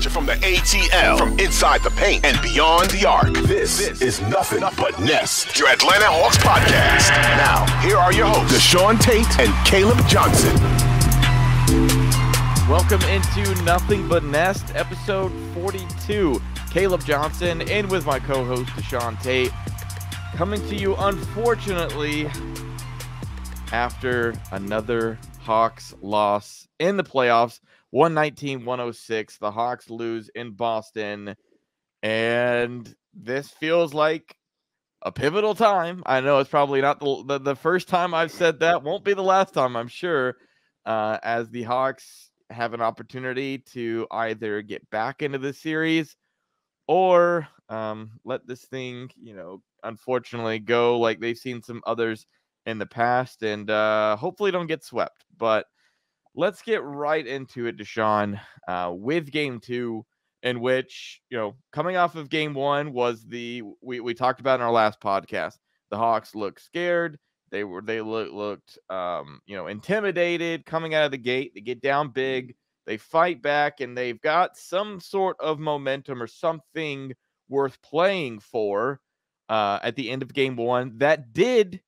Catch it from the ATL, from inside the paint and beyond the arc. This is Nothing But Nest, your Atlanta Hawks podcast. Now, here are your hosts, DeShaun Tate and Caleb Johnson. Welcome into Nothing But Nest, episode 42. Caleb Johnson in with my co-host DeShaun Tate, coming to you, unfortunately, after another Hawks loss in the playoffs. 119-106. The Hawks lose in Boston, and this feels like a pivotal time. I know it's probably not the first time I've said that. Won't be the last time, I'm sure, as the Hawks have an opportunity to either get back into the series or let this thing, unfortunately go like they've seen some others in the past, and hopefully don't get swept. But let's get right into it, DeShaun, with game two, in which, coming off of game one was we talked about in our last podcast. The Hawks looked scared. They looked intimidated coming out of the gate. They get down big. They fight back, and they've got some sort of momentum or something worth playing for at the end of game one that did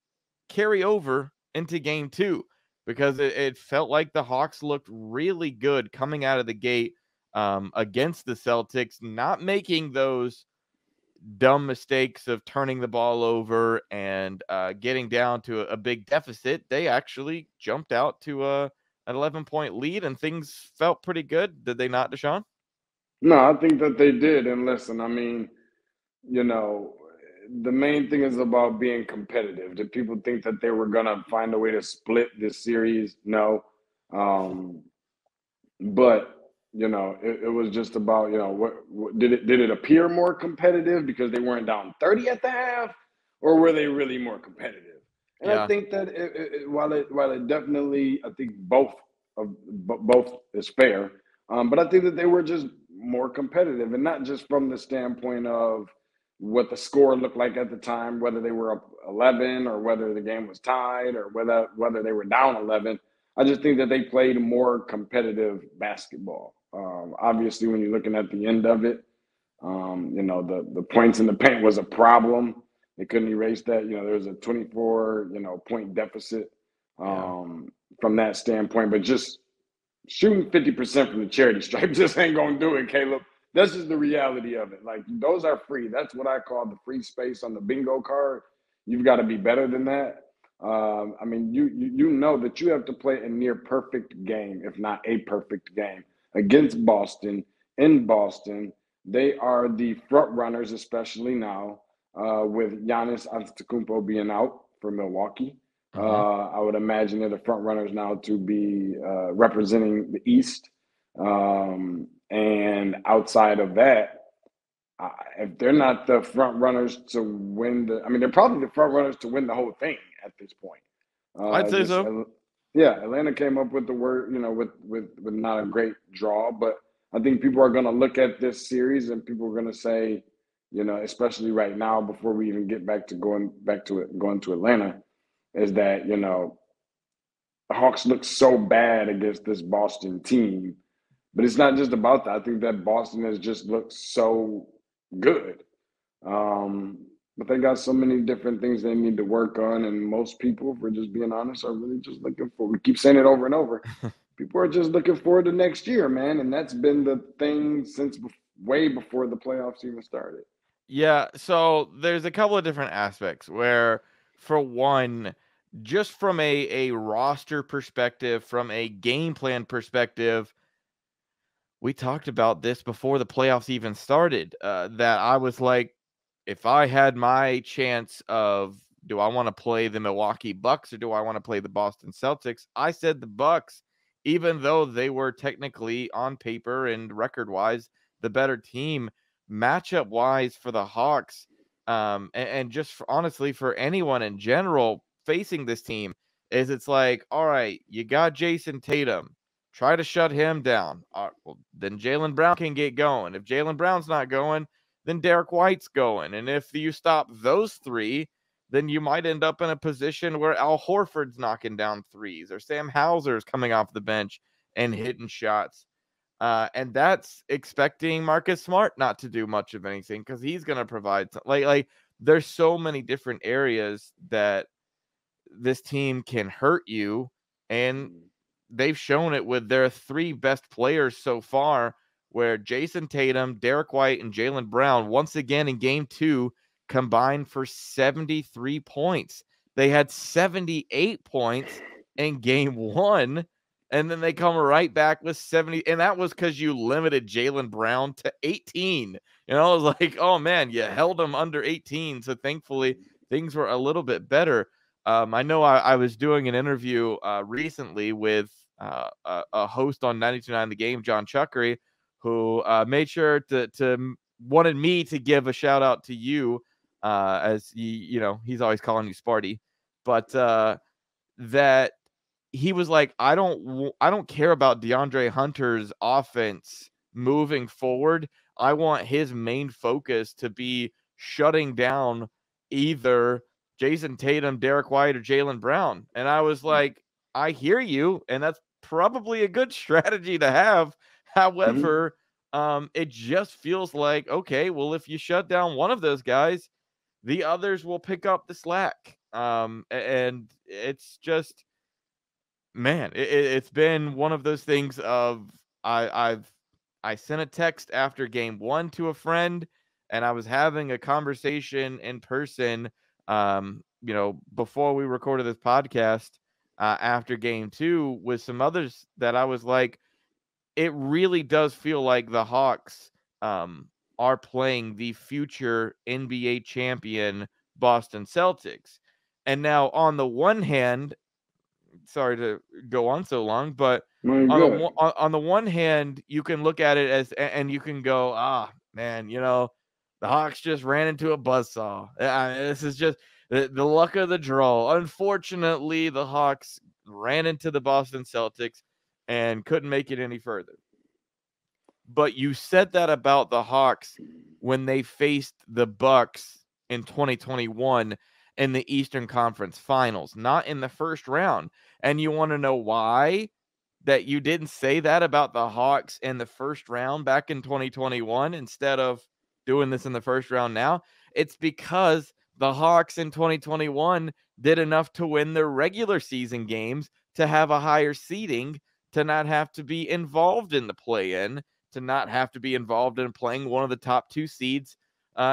carry over into game two, because it felt like the Hawks looked really good coming out of the gate against the Celtics, not making those dumb mistakes of turning the ball over and getting down to a big deficit. They actually jumped out to an 11-point lead, and things felt pretty good. Did they not, DeShaun? No, I think that they did. And listen, I mean, the main thing is about being competitive. Did people think that they were going to find a way to split this series? No. But, it was just about, what did it appear more competitive because they weren't down 30 at the half, or were they really more competitive? And yeah. I think that while it definitely, I think both is fair, but I think that they were just more competitive, and not just from the standpoint of what the score looked like at the time, whether they were up 11 or whether the game was tied or whether they were down 11. I just think that they played more competitive basketball. Obviously, when you're looking at the end of it, the points in the paint was a problem. They couldn't erase that. There was a 24, point deficit from that standpoint. But just shooting 50% from the charity stripe just ain't going to do it, Caleb. That's just the reality of it. Like, those are free. That's what I call the free space on the bingo card. You've got to be better than that. I mean, you know that you have to play a near perfect game, if not a perfect game, against Boston. In Boston, they are the front runners, especially now, with Giannis Antetokounmpo being out for Milwaukee. I would imagine they're the front runners now to be representing the East. And outside of that, if they're not the front runners to win they're probably the front runners to win the whole thing at this point. I'd say so. Yeah, Atlanta came up with the word, with not a great draw, but I think people are going to look at this series and people are going to say, especially right now before we even get back to going to Atlanta, is that, the Hawks look so bad against this Boston team. But it's not just about that. I think that Boston has just looked so good. But they got so many different things they need to work on. And most people, if we're just being honest, are really just looking for, we keep saying it over and over, people are just looking forward to next year, man. And that's been the thing since way before the playoffs even started. Yeah, so there's a couple of different aspects where, for one, just from a roster perspective, from a game plan perspective, we talked about this before the playoffs even started, that I was like, if I had my chance of, do I want to play the Milwaukee Bucks or do I want to play the Boston Celtics? I said the Bucks, even though they were technically on paper and record-wise the better team. Matchup-wise for the Hawks, and just honestly for anyone in general facing this team, is it's like, all right, you got Jason Tatum. Try to shut him down. Well, then Jaylen Brown can get going. If Jaylen Brown's not going, then Derek White's going. And if you stop those three, then you might end up in a position where Al Horford's knocking down threes or Sam Hauser's coming off the bench and hitting shots. And that's expecting Marcus Smart not to do much of anything because he's going to provide like there's so many different areas that this team can hurt you, and they've shown it with their three best players so far, where Jason Tatum, Derek White, and Jaylen Brown once again in game 2 combined for 73 points. They had 78 points in game 1, and then they come right back with 70, and that was because you limited Jaylen Brown to 18. You know, it was like, oh man, you held him under 18, so thankfully things were a little bit better. I know I was doing an interview recently with a host on 92.9 The Game, John Chuckery, who made sure to wanted me to give a shout out to you, as you know, he's always calling you Sparty, but that he was like, I don't care about DeAndre Hunter's offense moving forward. I want his main focus to be shutting down either Jason Tatum, Derek White, or Jaylen Brown. And I was like, I hear you, and that's probably a good strategy to have. However, it just feels like, okay, well, if you shut down one of those guys, the others will pick up the slack. And it's just, man, it's been one of those things of I sent a text after game 1 to a friend, and I was having a conversation in person, before we recorded this podcast, after game 2 with some others, that I was like, it really does feel like the Hawks are playing the future NBA champion Boston Celtics. And now on the one hand, sorry to go on so long, but on the one hand, you can look at it as, and you can go, man, the Hawks just ran into a buzzsaw. This is just the luck of the draw. Unfortunately, the Hawks ran into the Boston Celtics and couldn't make it any further. But you said that about the Hawks when they faced the Bucks in 2021 in the Eastern Conference Finals, not in the first round. And you want to know why that you didn't say that about the Hawks in the first round back in 2021 instead of doing this in the first round now? It's because the Hawks in 2021 did enough to win their regular season games to have a higher seeding, to not have to be involved in the play-in, to not have to be involved in playing one of the top 2 seeds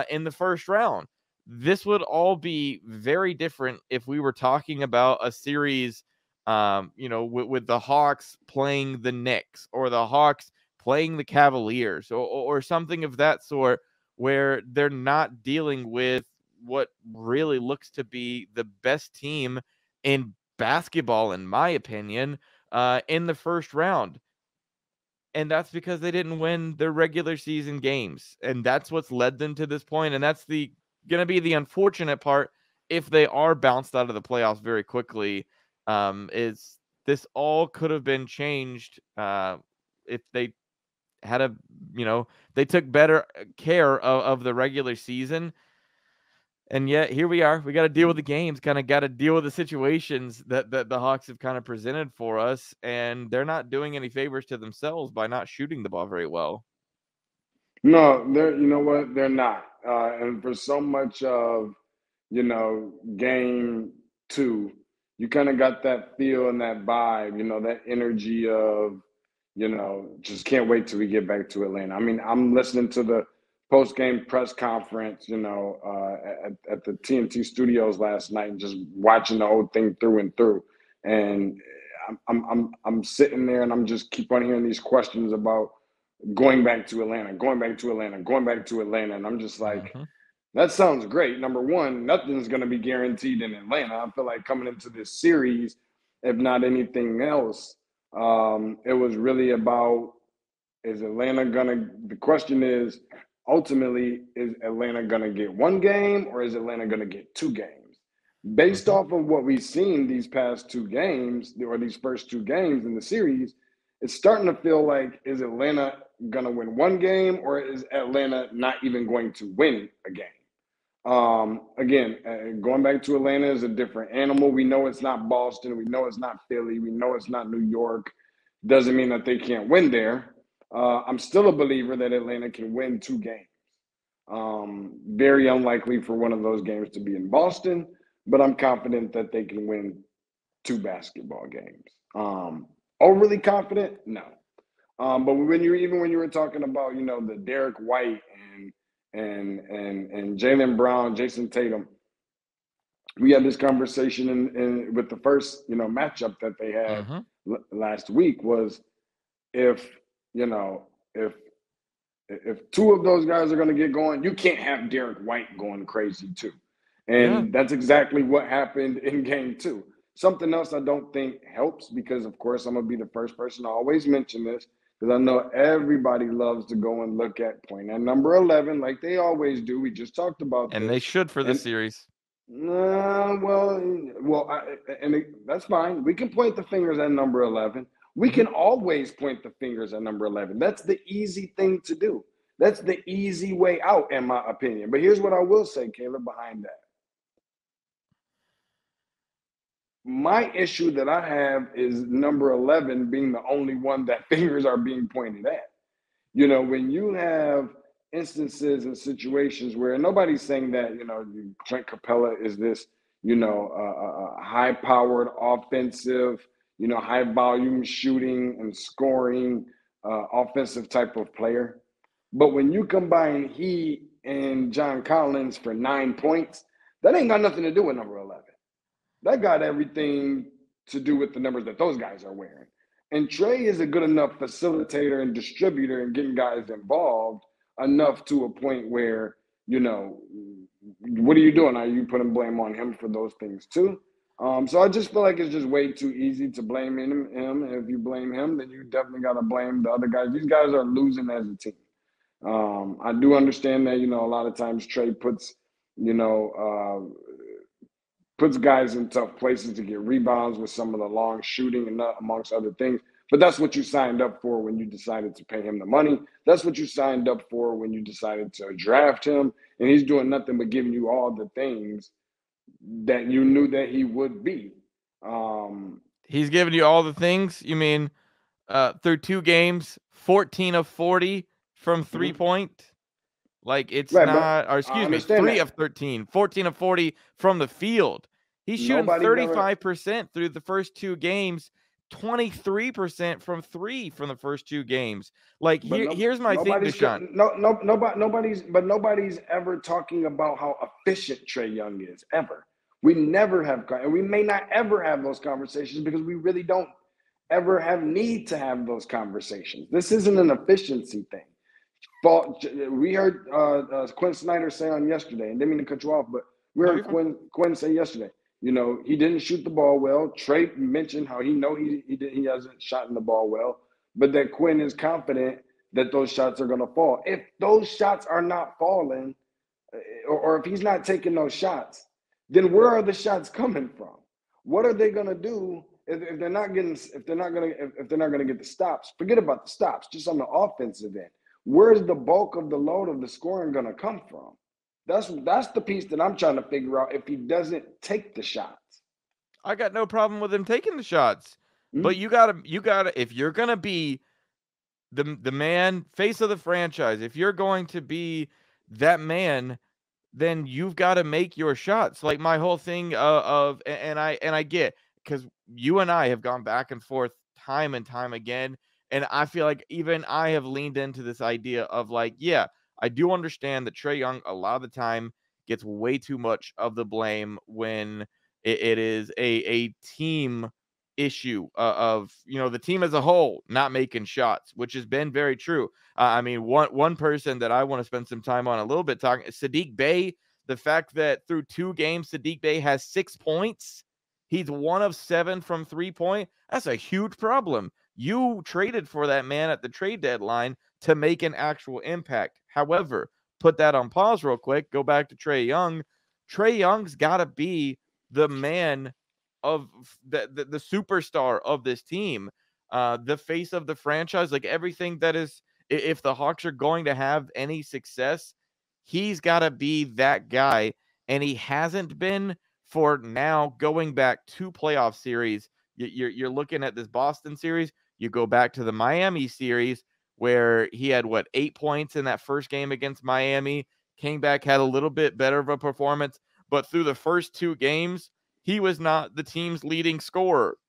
in the first round. This would all be very different if we were talking about a series, with the Hawks playing the Knicks, or the Hawks playing the Cavaliers, or something of that sort, where they're not dealing with what really looks to be the best team in basketball, in my opinion, in the first round. And that's because they didn't win their regular season games. And that's what's led them to this point. And that's going to be the unfortunate part if they are bounced out of the playoffs very quickly, is this all could have been changed if they had they took better care of the regular season. And yet here we are. We got to deal with the games, kind of got to deal with the situations that the Hawks have kind of presented for us. And they're not doing any favors to themselves by not shooting the ball very well. No, you know what? They're not. And for so much of, game 2, you kind of got that feel and that vibe, that energy of, just can't wait till we get back to Atlanta. I mean, I'm listening to the post-game press conference, at the TNT studios last night, and just watching the whole thing through and through. And I'm sitting there, and I'm just keep on hearing these questions about going back to Atlanta. And I'm just like, that sounds great. Number one, nothing's going to be guaranteed in Atlanta. I feel like coming into this series, if not anything else, it was really about, the question is, ultimately, is Atlanta going to get 1 game, or is Atlanta going to get 2 games? Based off of what we've seen these past 2 games, or these first 2 games in the series, it's starting to feel like, is Atlanta going to win 1 game, or is Atlanta not even going to win a game? Again, going back to Atlanta is a different animal. We know it's not Boston. We know it's not Philly. We know it's not New York. Doesn't mean that they can't win there. I'm still a believer that Atlanta can win 2 games. Very unlikely for one of those games to be in Boston, but I'm confident that they can win 2 basketball games. Overly confident? No. But when you were talking about, the Derek White and Jaylen Brown, Jason Tatum, we had this conversation in with the first, matchup that they had last week was if 2 of those guys are going to get going, you can't have Derek White going crazy too. And that's exactly what happened in game 2. Something else I don't think helps, because, of course, I'm going to be the first person to always mention this, because I know everybody loves to go and look at point at number 11 like they always do. We just talked about and this. they should for the series. That's fine. We can point the fingers at number 11. We can always point the fingers at number 11. That's the easy thing to do. That's the easy way out, in my opinion. But here's what I will say, Caleb, behind that. My issue that I have is number 11 being the only one that fingers are being pointed at. When you have instances and situations where nobody's saying that, Clint Capella is this, high-powered offensive, high-volume shooting and scoring offensive type of player. But when you combine he and John Collins for 9 points, that ain't got nothing to do with number 11. That got everything to do with the numbers that those guys are wearing. And Trae is a good enough facilitator and distributor and getting guys involved enough to a point where, what are you doing? Are you putting blame on him for those things too? So I just feel like it's just way too easy to blame him. And if you blame him, then you definitely got to blame the other guys. These guys are losing as a team. I do understand that, a lot of times Trae puts guys in tough places to get rebounds with some of the long shooting and amongst other things. But that's what you signed up for when you decided to pay him the money. That's what you signed up for when you decided to draft him. And he's doing nothing but giving you all the things that you knew that he would be. He's giving you all the things? You mean through 2 games, 14 of 40 from 3-point? Like, it's right, not, or excuse me, 3 of 13, 14 of 40 from the field. He's shooting 35% through the first 2 games, 23% from 3 from the first 2 games. Like, here's my thing, DeShaun. Nobody's ever talking about how efficient Trae Young is, ever. We never have, and we may not ever have those conversations because we really don't ever have need to have those conversations. This isn't an efficiency thing. We heard Quinn Snyder say on yesterday, and didn't mean to cut you off, but we heard Quinn say yesterday, he didn't shoot the ball well. Trae mentioned how he hasn't shot in the ball well, but that Quinn is confident that those shots are going to fall. If those shots are not falling, or if he's not taking those shots, then where are the shots coming from? What are they going to do if they're not going to get the stops? Forget about the stops, just on the offensive end. Where's the bulk of the load of the scoring going to come from? That's the piece that I'm trying to figure out if he doesn't take the shots. I got no problem with him taking the shots. Mm-hmm. But you gotta, if you're going to be the man, face of the franchise, if you're going to be that man, then you've got to make your shots. Like my whole thing and I get, because you and I have gone back and forth time and time again. And I feel like even I have leaned into this idea of like, yeah, I do understand that Trae Young a lot of the time gets way too much of the blame when it is a team issue of, the team as a whole not making shots, which has been very true. I mean, one person that I want to spend some time on a little bit talking, Saddiq Bey, the fact that through 2 games, Saddiq Bey has 6 points. He's 1 of 7 from 3-point. That's a huge problem. You traded for that man at the trade deadline to make an actual impact. However, put that on pause real quick. Go back to Trae Young. Trae Young's got to be the man of the superstar of this team, the face of the franchise. Like everything that is, if the Hawks are going to have any success, he's got to be that guy. And he hasn't been for now going back 2 playoff series. You're looking at this Boston series. You go back to the Miami series where he had 8 points in that first game against Miami, came back, had a little bit better of a performance, but through the first 2 games, he was not the team's leading scorer.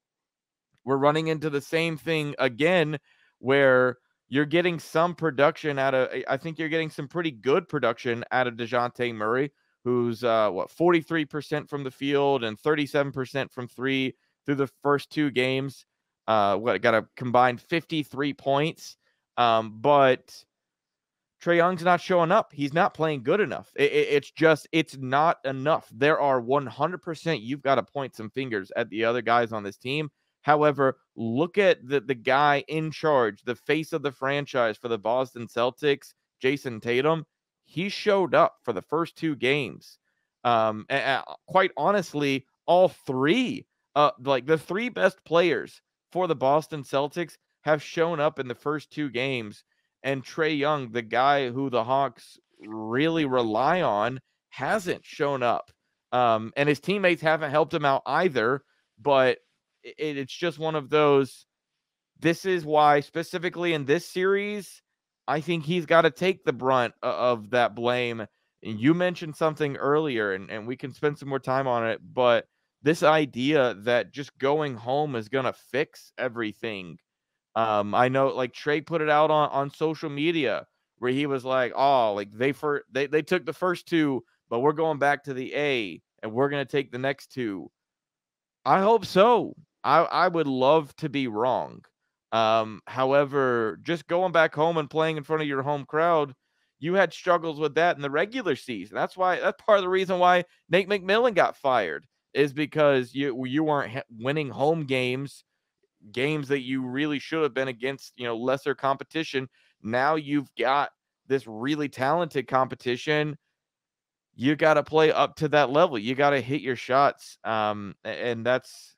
We're running into the same thing again, where you're getting some production I think you're getting some pretty good production out of DeJounte Murray, who's 43% from the field and 37% from 3 through the first 2 games. Got a combined 53 points. But Trae Young's not showing up. He's not playing good enough. It's not enough. There are 100%, you've got to point some fingers at the other guys on this team. However, look at the guy in charge, the face of the franchise for the Boston Celtics, Jason Tatum. He showed up for the first 2 games. And quite honestly, all 3, the 3 best players for the Boston Celtics have shown up in the first 2 games. And Trae Young, the guy who the Hawks really rely on, hasn't shown up. And his teammates haven't helped him out either. But it's just one of those. This is why, specifically in this series, I think he's got to take the brunt of that blame. And you mentioned something earlier, and we can spend some more time on it. But this idea that just going home is going to fix everything. I know, Trae put it out on social media where he was like, "Oh, they took the first 2, but we're going back to the A, and we're going to take the next 2." I hope so. I would love to be wrong. However, just going back home and playing in front of your home crowd, you had struggles with that in the regular season. That's part of the reason why Nate McMillan got fired, is because you weren't winning home games that you really should have been against, lesser competition. Now you've got this really talented competition. You got to play up to that level. You got to hit your shots. And that's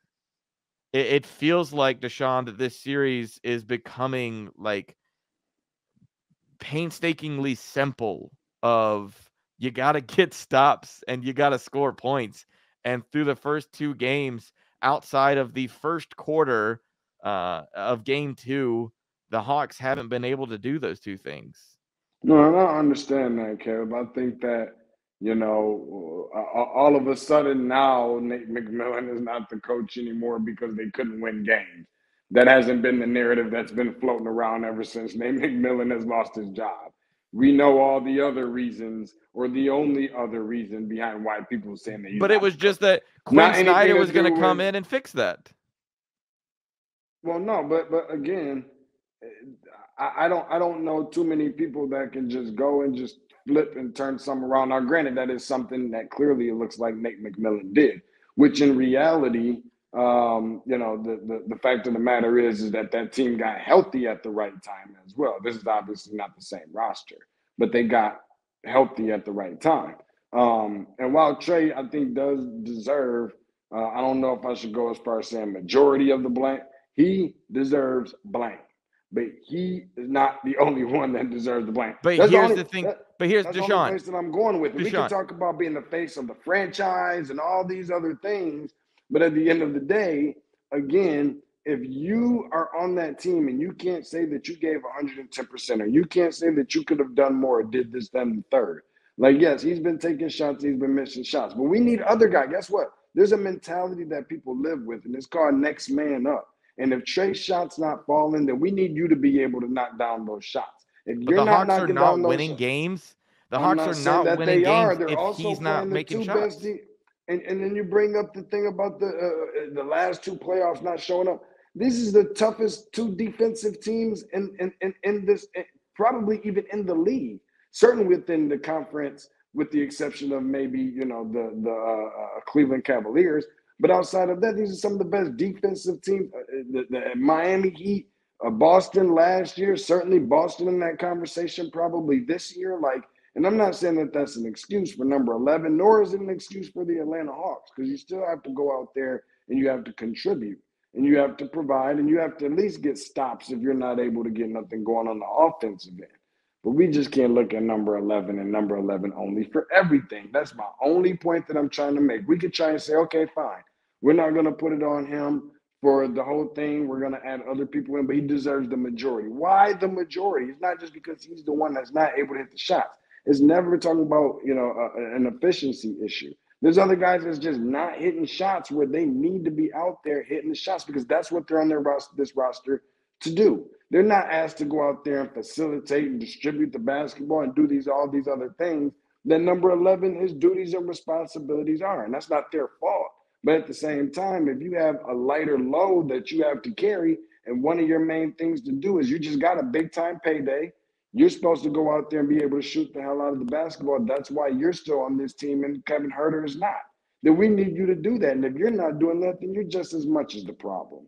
it feels like, DeShaun, that this series is becoming painstakingly simple of you got to get stops and you got to score points. And through the first 2 games, outside of the first quarter of game 2, the Hawks haven't been able to do those 2 things. No, and I understand that, Caleb. I think that, all of a sudden now Nate McMillan is not the coach anymore because they couldn't win games. That hasn't been the narrative that's been floating around ever since Nate McMillan has lost his job. We know all the other reasons, or the only other reason behind why people are saying that he's But it was just that Quinn Snyder was going to come in and fix that. Well, no, but again, I don't know too many people that can just go and just flip and turn something around. Now, granted, that is something that clearly it looks like Nate McMillan did, which in reality, the fact of the matter is that team got healthy at the right time as well. This is obviously not the same roster, but they got healthy at the right time. And while Trae, I think, does deserve, I don't know if I should go as far as saying majority of the blame. He deserves blame. But he is not the only one that deserves the blame. But here's the thing. But here's that's DeShaun. That's the place that I'm going with. We can talk about being the face of the franchise and all these other things. But at the end of the day, again, if you are on that team and you can't say that you gave 110%, or you can't say that you could have done more or did this, then the third. Yes, he's been taking shots, he's been missing shots. But we need other guys. Guess what? There's a mentality that people live with, and it's called next man up. And if Trae's shot's not falling, then we need you to be able to knock down those shots. If you're the Hawks are not winning games, the Hawks are not winning games if he's not making shots. And then you bring up the thing about the last 2 playoffs not showing up. This is the toughest 2 defensive teams in this, probably even in the league. Certainly within the conference, with the exception of maybe the Cleveland Cavaliers. But outside of that, these are some of the best defensive teams. The Miami Heat, Boston last year, certainly Boston in that conversation probably this year. And I'm not saying that that's an excuse for number 11, nor is it an excuse for the Atlanta Hawks, because you still have to go out there and you have to contribute and you have to provide and you have to at least get stops if you're not able to get nothing going on the offensive end. But we just can't look at number 11 and number 11 only for everything. That's my only point that I'm trying to make. We could try and say, okay, fine. We're not going to put it on him for the whole thing. We're going to add other people in, but he deserves the majority. Why the majority? It's not just because he's the one that's not able to hit the shots. It's never talking about, an efficiency issue. There's other guys that's just not hitting shots where they need to be out there hitting the shots because that's what they're on this roster to do. They're not asked to go out there and facilitate and distribute the basketball and do all these other things that number 11, his duties and responsibilities are. And that's not their fault. But at the same time, if you have a lighter load that you have to carry, and one of your main things to do is you just got a big time payday, you're supposed to go out there and be able to shoot the hell out of the basketball. That's why you're still on this team and Kevin Huerter is not. Then we need you to do that. And if you're not doing that, then you're just as much as the problem.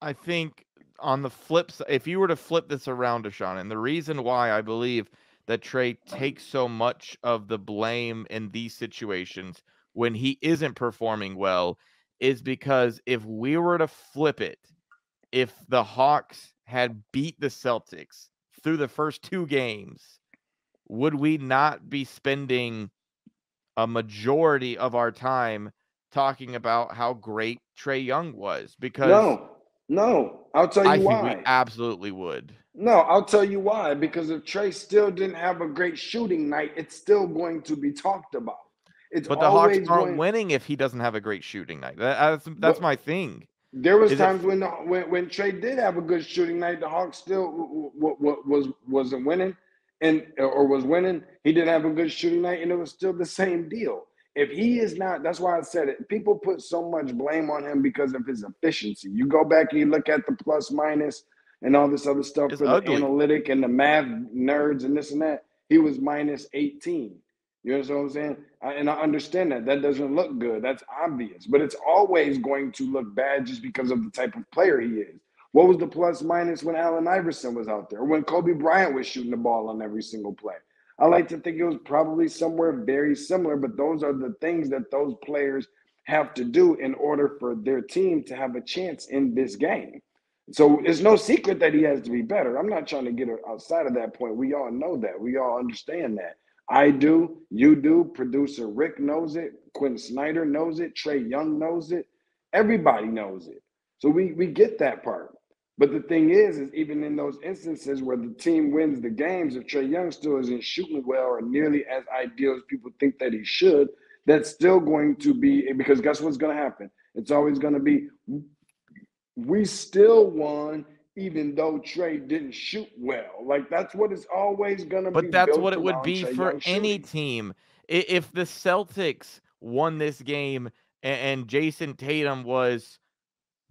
I think on the flip side, if you were to flip this around, DeShaun, and the reason why I believe that Trae takes so much of the blame in these situations when he isn't performing well is because if we were to flip it, if the Hawks had beat the Celtics through the first 2 games, would we not be spending a majority of our time talking about how great Trae Young was? Because no, I'll tell you why. I think we absolutely would. No, I'll tell you why. Because if Trae still didn't have a great shooting night, it's still going to be talked about. But the Hawks aren't winning if he doesn't have a great shooting night. That's my thing. There was times when Trae did have a good shooting night, the Hawks still wasn't winning, or was winning. He didn't have a good shooting night, and it was still the same deal. If he is not, that's why I said it. People put so much blame on him because of his efficiency. You go back and you look at the plus minus and all this other stuff for the analytic and the math nerds and this and that. He was minus 18. You understand what I'm saying? And I understand that. That doesn't look good. That's obvious. But it's always going to look bad just because of the type of player he is. What was the plus minus when Allen Iverson was out there? Or when Kobe Bryant was shooting the ball on every single play? I like to think it was probably somewhere very similar, but those are the things that those players have to do in order for their team to have a chance in this game. So it's no secret that he has to be better. I'm not trying to get outside of that point. We all know that. We all understand that. I do, you do, producer Rick knows it, Quentin Snyder knows it, Trae Young knows it, everybody knows it. So we get that part. But the thing is even in those instances where the team wins the games, if Trae Young still isn't shooting well or nearly as ideal as people think that he should, that's still going to be, because guess what's going to happen? It's always going to be, we still won even though Trae didn't shoot well. Like, that's what it's always going to be. But that's what it would be for any team. If the Celtics won this game and Jason Tatum was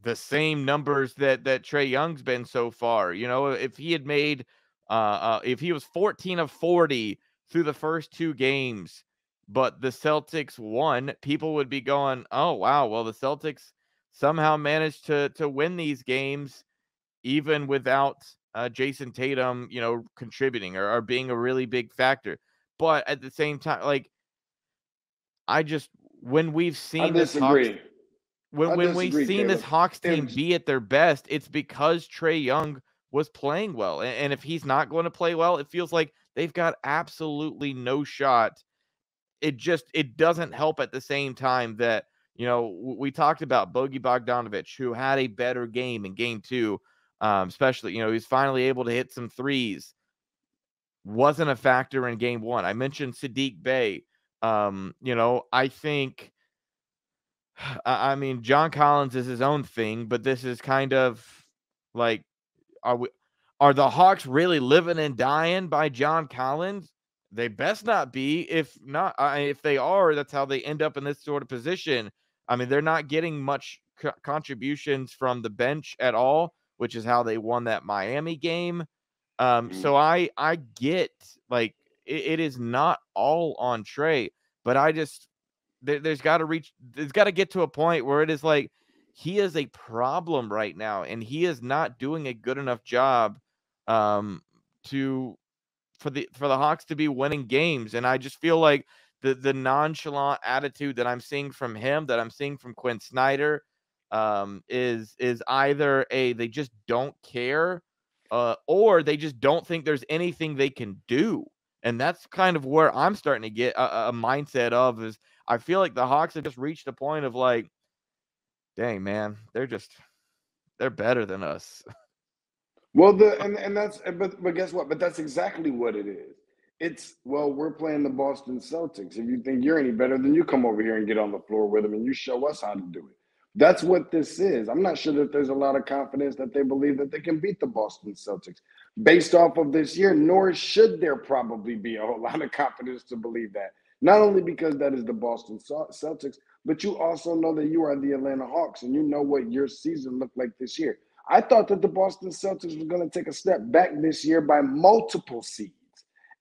the same numbers that Trae Young's been so far, if he had made, if he was 14 of 40 through the first 2 games, but the Celtics won, people would be going, oh, wow, well, the Celtics somehow managed to win these games even without Jason Tatum, contributing or being a really big factor. But at the same time, like, when we've seen this Hawks, when we've seen this Hawks team be at their best, it's because Trae Young was playing well. And if he's not going to play well, it feels like they've got absolutely no shot. It doesn't help at the same time that, we talked about Bogey Bogdanovic, who had a better game in game 2. Especially, he's finally able to hit some threes. Wasn't a factor in game 1. I mentioned Sadiq Bey. I think, John Collins is his own thing, but this is kind of like, are the Hawks really living and dying by John Collins? They best not be. If not, if they are, that's how they end up in this sort of position. They're not getting much contributions from the bench at all, which is how they won that Miami game. So I get, like, it is not all on Trae, but there's got to get to a point where it is like, he is a problem right now, and he is not doing a good enough job for the Hawks to be winning games. And I just feel like the nonchalant attitude that I'm seeing from him, that I'm seeing from Quinn Snyder, is either they just don't care, or they just don't think there's anything they can do. And that's kind of where I'm starting to get a mindset of, is I feel like the Hawks have just reached a point of, like, dang, man, they're better than us. Well, and that's but guess what? But that's exactly what it is. It's well, we're playing the Boston Celtics. If you think you're any better, then you come over here and get on the floor with them and you show us how to do it. That's what this is. I'm not sure that there's a lot of confidence that they believe that they can beat the Boston Celtics based off of this year, nor should there probably be a whole lot of confidence to believe that. Not only because that is the Boston Celtics, but you also know that you are the Atlanta Hawks and you know what your season looked like this year. I thought that the Boston Celtics were going to take a step back this year by multiple seeds.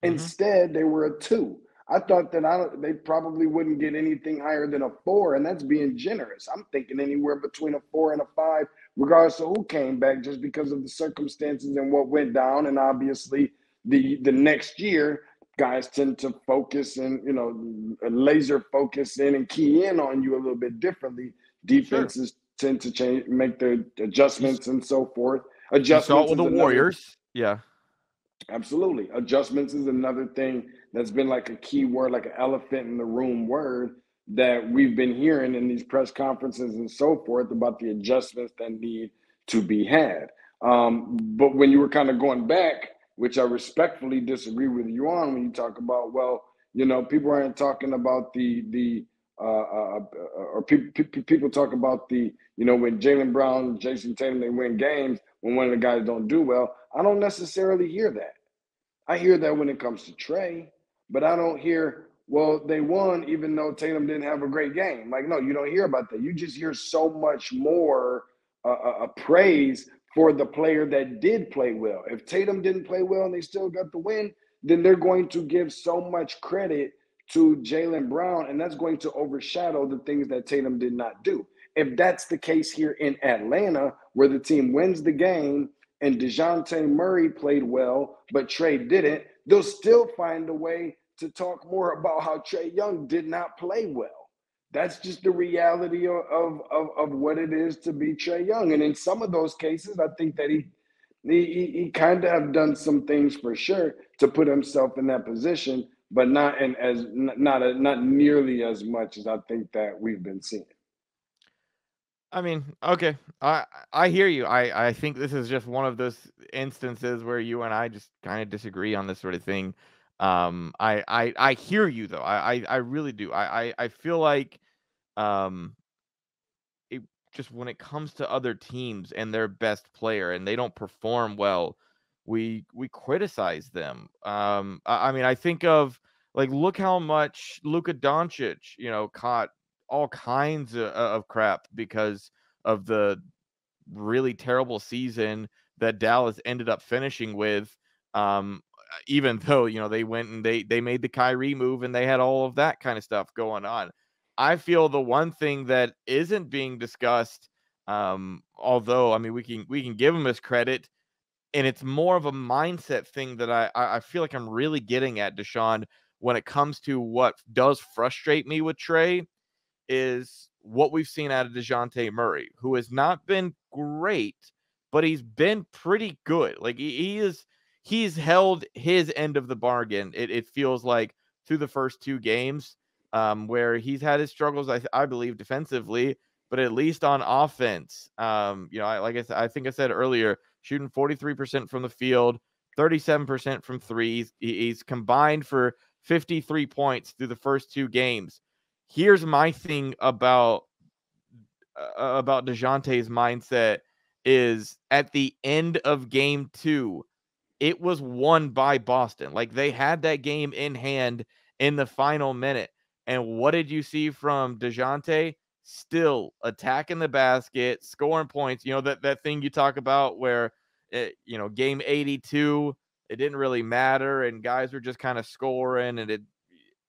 Instead, they were a 2. I thought that they probably wouldn't get anything higher than a 4, and that's being generous. I'm thinking anywhere between a 4 and a 5, regardless of who came back, just because of the circumstances and what went down. And obviously, the next year, guys tend to focus and laser focus in and key in on you a little bit differently. Defenses tend to change, make their adjustments and so forth. Adjustments. You saw it with the Warriors. Yeah. Absolutely. Adjustments is another thing that's been like a key word, like an elephant in the room word that we've been hearing in these press conferences and so forth about the adjustments that need to be had. But when you were kind of going back, which I respectfully disagree with you on, when you talk about, well, people aren't talking about or people talk about when Jaylen Brown, Jason Tatum, they win games when one of the guys don't do well. I don't necessarily hear that. I hear that when it comes to Trae, but I don't hear, well, they won even though Tatum didn't have a great game. Like, no, you don't hear about that. You just hear so much more praise for the player that did play well. If Tatum didn't play well and they still got the win, then they're going to give so much credit to Jaylen Brown, and that's going to overshadow the things that Tatum did not do. If that's the case here in Atlanta, where the team wins the game and DeJounte Murray played well, but Trae didn't, they'll still find a way to talk more about how Trae Young did not play well. That's just the reality of what it is to be Trae Young. And in some of those cases, I think that he kind of have done some things for sure to put himself in that position, but not nearly as much as I think that we've been seeing. I mean, okay, I hear you. I think this is just one of those instances where you and I just kind of disagree on this sort of thing. I hear you though. I really do. I feel like it just when it comes to other teams and their best player and they don't perform well, we criticize them. I mean, I think of like look how much Luka Doncic, caught all kinds of crap because of the really terrible season that Dallas ended up finishing with. Even though, they went and they made the Kyrie move and they had all of that kind of stuff going on. I feel the one thing that isn't being discussed, although, I mean, we can give him his credit, and it's more of a mindset thing that I feel like I'm really getting at, DeShaun, when it comes to what does frustrate me with Trae is what we've seen out of DeJounte Murray, who has not been great, but he's been pretty good. Like he's held his end of the bargain. It feels like through the first 2 games, where he's had his struggles, I believe defensively, but at least on offense, I think I said earlier, shooting 43% from the field, 37% from threes. He's combined for 53 points through the first 2 games. Here's my thing about DeJounte's mindset is at the end of game 2, it was won by Boston. Like they had that game in hand in the final minute. And what did you see from DeJounte? Still attacking the basket, scoring points. That thing you talk about where, game 82, it didn't really matter. And guys were just kind of scoring and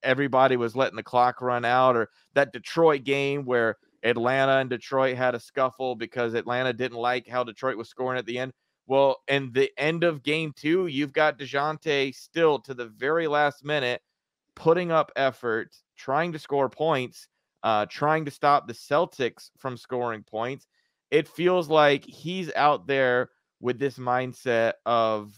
everybody was letting the clock run out, or that Detroit game where Atlanta and Detroit had a scuffle because Atlanta didn't like how Detroit was scoring at the end. Well, in the end of game 2, you've got DeJounte still to the very last minute putting up effort, trying to score points, trying to stop the Celtics from scoring points. It feels like he's out there with this mindset of,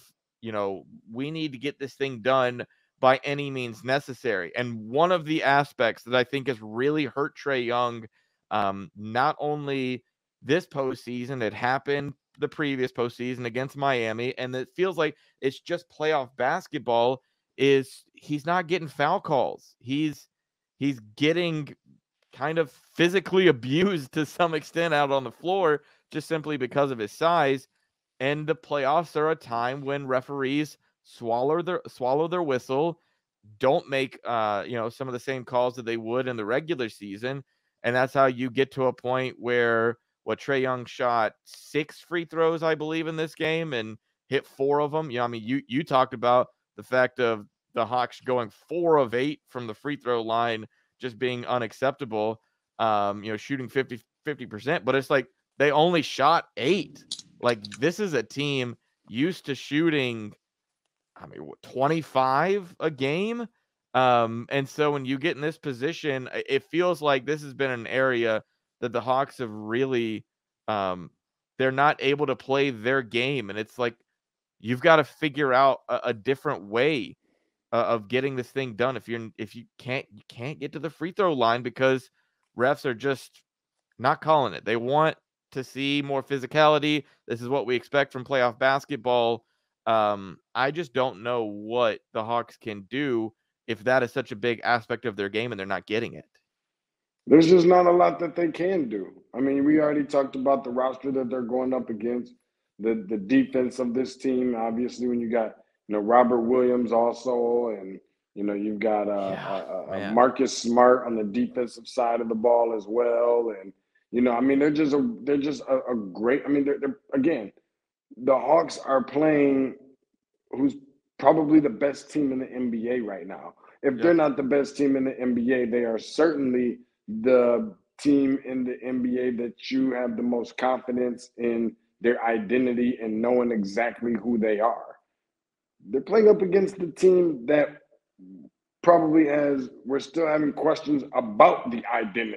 we need to get this thing done by any means necessary. And one of the aspects that I think has really hurt Trae Young Not only this postseason, it happened the previous postseason against Miami, and it feels like it's just playoff basketball. He's not getting foul calls. He's getting kind of physically abused to some extent out on the floor just simply because of his size. And the playoffs are a time when referees swallow their whistle, don't make some of the same calls that they would in the regular season, and that's how you get to a point where Trae Young shot 6 free throws, I believe, in this game and hit 4 of them. You talked about the fact of the Hawks going 4 of 8 from the free throw line just being unacceptable. Shooting 50%, but it's like they only shot 8. Like, this is a team used to shooting 25 a game. And so when you get in this position, it feels like this has been an area that the Hawks have really, they're not able to play their game. And it's like, you've got to figure out a different way of getting this thing done. If you can't get to the free throw line because refs are just not calling it. They want to see more physicality. This is what we expect from playoff basketball. I just don't know what the Hawks can do if that is such a big aspect of their game and they're not getting it. There's just not a lot that they can do. I mean, we already talked about the roster that they're going up against, the defense of this team. Obviously, when you got Robert Williams also, and you've got Marcus Smart on the defensive side of the ball as well, and they're just a great. I mean, they're again, the Hawks are playing who's probably the best team in the NBA right now. If they're not the best team in the NBA, they are certainly the team in the NBA that you have the most confidence in their identity and knowing exactly who they are. They're playing up against the team that probably we're still having questions about the identity.